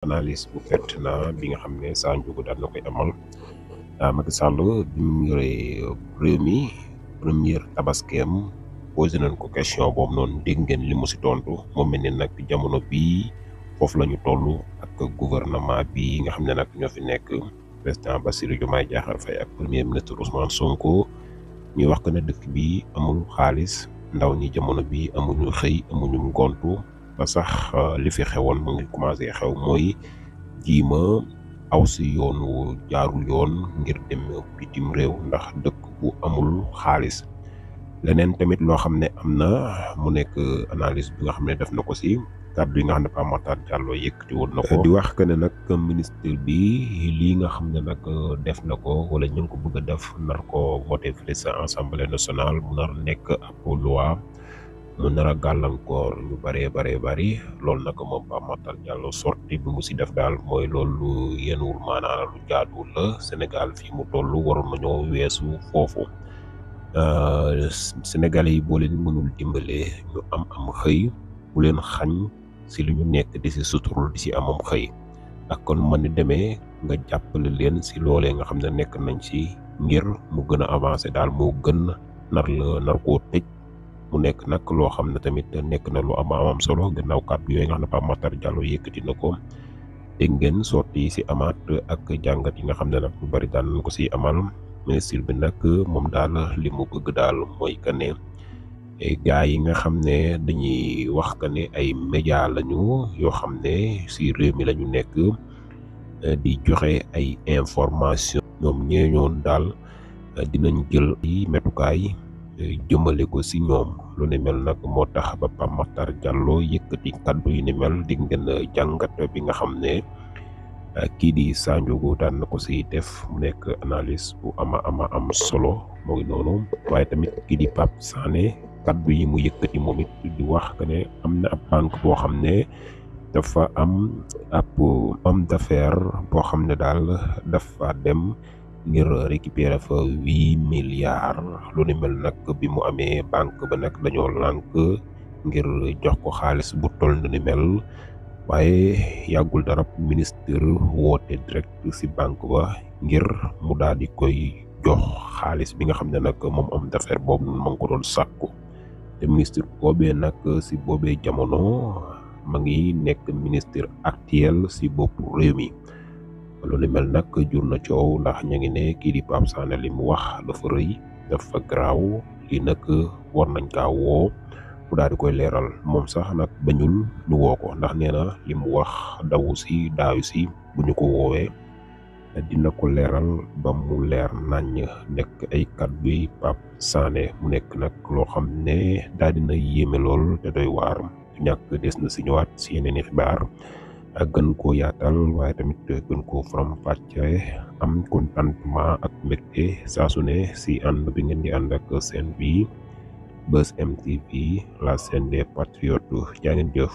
analyse bu pertinent bi nga xam ne Sa Ndiogou daan na koy amal Macky Sall bi mu yoree réew mi première tabaskeem posé nañ ko question boobu noonu dégg ngeen li mu si tontu moom mel ni nag jamono bii foofu la ñu toll ak gouvernement bi nga xam ne nag ñoo fi nekk président Bassirou Diomaye Diakhar Faye ak premier ministre Ousmane Sonko ñuy wax que ne dëkk bi amul xaalis ndaw ñi jamono bi amuñu xëy amuñu ngontu ba sax li fi xewoon mu ngi commencé xew mooy jiima aw si yoon wu jaarul yoon ngir dem bitim réew ndax dëkk bu amul xaalis. leneen tamit loo xam ne am na mu nekk analyse bi nga xam ne def na ko si kàddu yi nga xam ne Pape Matar Diallo yëkkati woon na ko di wax que ne nag ministre bi lii nga xam ne nag def na ko wala ñu ngi ko bëgg a def nar ko voté fële sa assemblée nationale mu nar nekk ab loi mu nar a gàllankoor ñu bari loolu nag moom Pape Matar Diallo sorti bi mu si def daal mooy loolu yenuwul maanaam lu jaaduwul la Sénégal fii mu toll waroon nañoo weesu foofu. Sénégalais yi boo leen mënul dimbale ñu am xëy bu leen xañ si lu ñu nekk di si suturul di si amam xëy ak kon mën ni demee nga jàppale leen si loolee nga xam ne nekk nañ si ngir mu gën a avancé daal moo gën nar koo tëj mu nekk nag loo xam ne tamit nekk na lu am solo gannaaw kàddu yooyu nga xam ne Pape Matar Diallo yëkkati na ko dégg ngeen sorti si amaat ak jàngat yi nga xam ne nag lu bari daan nañ ko si amal. ministre bi nag moom daal li mu bëgg daal mooy que ne gars yi nga xam ne dañuy wax que ne ay média lañu yoo xam ne si réew mi lañu nekk di joxe ay information ñoom ñeeñoon daal dinañ jël ay metukaay jëmale ko si ñoom lu ni mel nag moo tax ba Pape Matar Diallo yëkkati kaddu yu ni mel di ngeen jàngat bi nga xam ne kii di Sa Ndiogou daan na ko si def mu nekk analyse bu am solo moo ngi noonu waaye tamit kii di Pape Sané kaddu yi mu yëkkati moom it di wax que ne am na ab banque boo xam ne dafa am ab homme d'affaires boo xam ne daal dafa dem ngir récupérer fa 8 milliards lu ni mel nag bi mu amee banque ba nag dañoo lànk ngir jox ko xaalis bu toll ni mel. waaye yàggul dara ministre woote direct ci banque ba ngir mu daal di koy jox xaalis bi nga xam ne nag moom am d'affaires boobu ma ngi ko doon sàkku te ministre boobee nag ci boobee jamono ma ngi nekk ministre actuel ci boppu réew mi loolu mel nag jur na coow ndax ña ngi ne kii di Pape Sané li mu wax dafa rëy dafa garaaw lii nag war nañ kaa woo bu daal di koy leeral moom sax nag bañul ñu woo ko ndax nee na li mu wax dawu si daayu si bu ñu ko woowee dina ko leeral ba mu leer naññ nekk ay kàddu yi Pape Sané mu nekk nag loo xam ne daal dina yéeme lool te doy waar ñàkk des na si ñëwaat si yeneen i xibaar ak gën koo yaatal waaye tamit gën koo faram fàcce am contentement ak mbégte saa su ne si ànd bi ngeen di ànd ak seen bi Buzz M TV la chaîne des patriotes jaa ngeen jëf.